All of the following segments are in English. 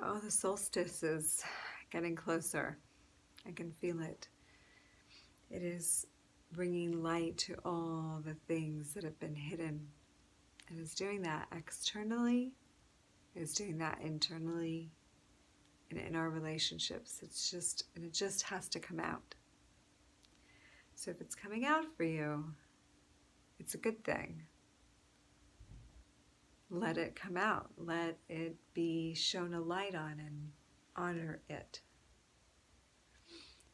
Oh, the solstice is getting closer. I can feel it. It is bringing light to all the things that have been hidden. It is doing that externally, it is doing that internally, and in our relationships. It just has to come out. So if it's coming out for you, it's a good thing. Let it come out. Let it be shown a light on and honor it.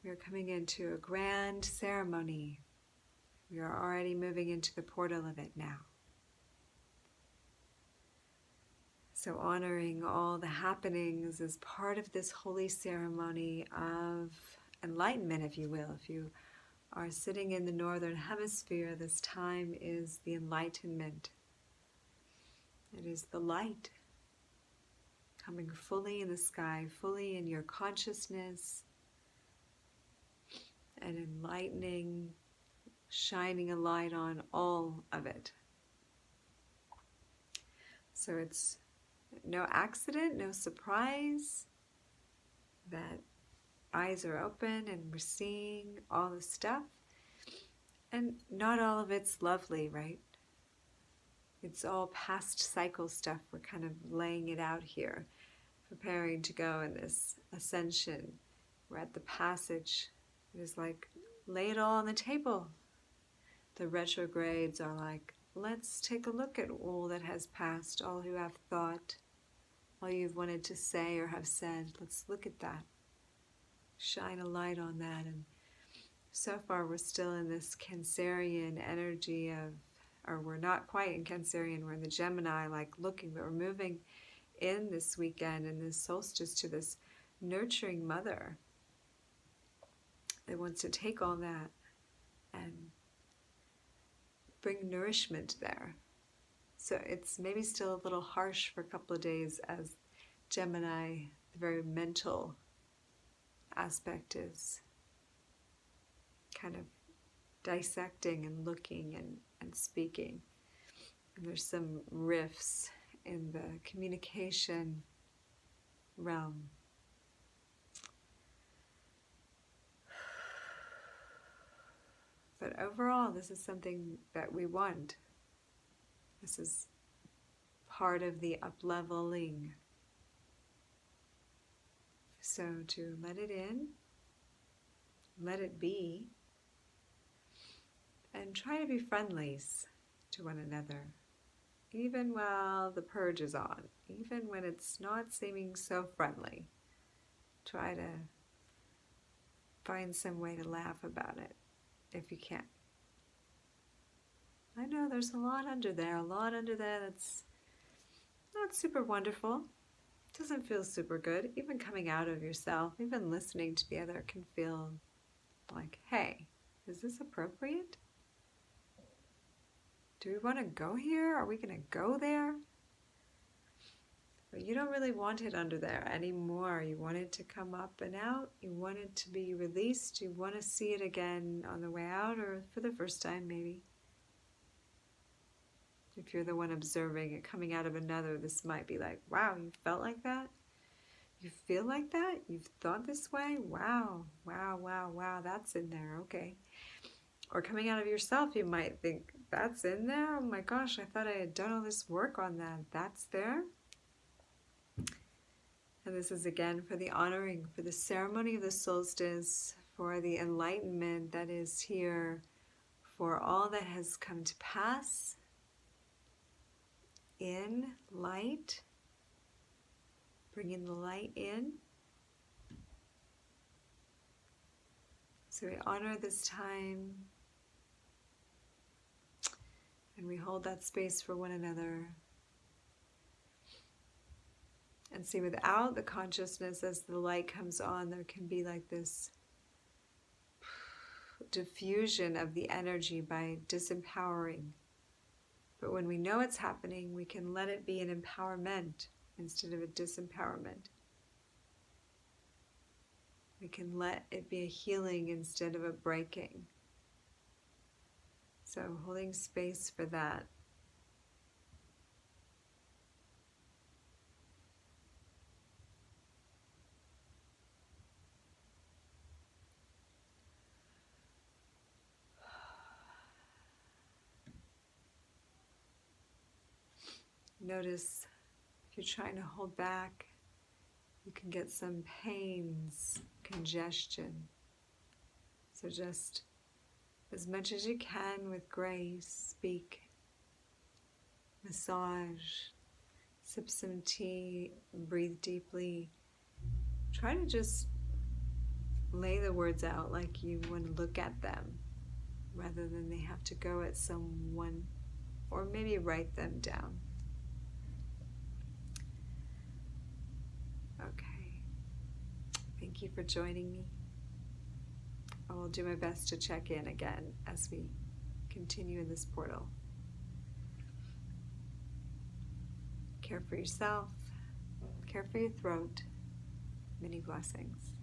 We are coming into a grand ceremony. We are already moving into the portal of it now. So honoring all the happenings is part of this holy ceremony of enlightenment, if you will. If you are sitting in the northern hemisphere, this time is the enlightenment. It is the light coming fully in the sky, fully in your consciousness, and enlightening, shining a light on all of it. So it's no accident, no surprise that eyes are open and we're seeing all the stuff. And not all of it's lovely, right? It's all past cycle stuff. We're kind of laying it out here, preparing to go in this ascension. We're at the passage. It is like, lay it all on the table. The retrogrades are like, let's take a look at all that has passed, all you have thought, all you've wanted to say or have said. Let's look at that. Shine a light on that. And so far we're still in this Cancerian energy of, or we're not quite in Cancerian, we're in the Gemini, like looking, but we're moving in this weekend and this solstice to this nurturing mother that wants to take all that and bring nourishment there. So it's maybe still a little harsh for a couple of days as Gemini, the very mental aspect, is kind of dissecting and looking and speaking. And there's some rifts in the communication realm. But overall, this is something that we want. This is part of the up-leveling. So to let it in, let it be, and try to be friendlies to one another, even while the purge is on, even when it's not seeming so friendly. Try to find some way to laugh about it, if you can. I know there's a lot under there that's not super wonderful. Doesn't feel super good. Even coming out of yourself, even listening to the other can feel like, hey, is this appropriate? Do we want to go here? Are we going to go there? But you don't really want it under there anymore. You want it to come up and out. You want it to be released. You want to see it again on the way out, or for the first time maybe. If you're the one observing it coming out of another, this might be like, wow, you felt like that? You feel like that? You've thought this way? Wow, wow, wow, wow, that's in there, okay. Or coming out of yourself, you might think, that's in there? Oh my gosh, I thought I had done all this work on that. That's there? And this is again for the honoring, for the ceremony of the solstice, for the enlightenment that is here, for all that has come to pass in light, bringing the light in. So we honor this time and we hold that space for one another. And see, without the consciousness, as the light comes on, there can be like this diffusion of the energy by disempowering. But when we know it's happening, we can let it be an empowerment instead of a disempowerment. We can let it be a healing instead of a breaking. So holding space for that. Notice if you're trying to hold back, you can get some pains, congestion. So just as much as you can with grace, speak, massage, sip some tea, breathe deeply. Try to just lay the words out like you want to look at them rather than they have to go at someone, or maybe write them down. Okay. Thank you for joining me. I will do my best to check in again as we continue in this portal. Care for yourself, care for your throat. Many blessings.